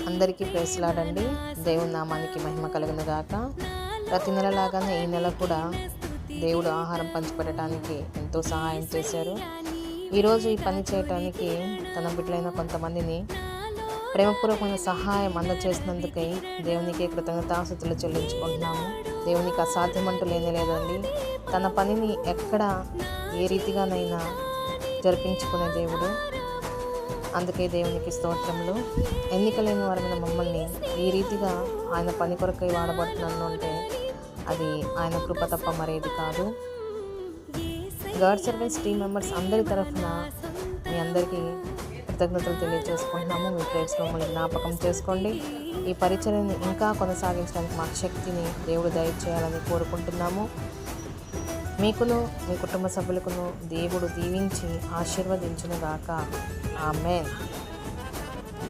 అందరికీ ప్రైజ్లాడండి. దేవుని నామానికి మహిమ కలుగును గాక. ప్రతి నెలలాగానే ఈ నెల కూడా దేవుడు ఆహారం పంచిపెట్టడానికి ఎంతో సహాయం చేశారు. ఈరోజు ఈ పని చేయటానికి తన బిడ్డలైన కొంతమందిని ప్రేమపూర్వకమైన సహాయం అందచేసినందుకై దేవునికి కృతజ్ఞతాస్తుతులు చెల్లించుకుంటున్నాము. దేవునికి అసాధ్యమంటూ లేదండి. తన పనిని ఎక్కడ ఏ రీతిగానైనా జరిపించుకునే దేవుడు. అందుకే దేవునికి స్తోత్రములు. ఎన్నికలేని వారమైన మమ్మల్ని ఈ రీతిగా ఆయన పని కొరకై వాడబడుతున్నాను అంటే అది ఆయన కృప తప్ప మరేది కాదు. గాడ్ సర్వెన్స్ టీమ్ మెంబర్స్ అందరి తరఫున మీ అందరికీ కృతజ్ఞతలు తెలియజేసుకుంటున్నాము. మీ ప్రేయర్స్ మమ్మల్ని జ్ఞాపకం చేసుకోండి. ఈ పరిచర్యని ఇంకా కొనసాగించడానికి మాకు శక్తిని దేవుడు దయచేయాలని కోరుకుంటున్నాము. మీకును మీ కుటుంబ సభ్యులకును దేవుడు దీవించి ఆశీర్వదించును గాక. ఆమేన్.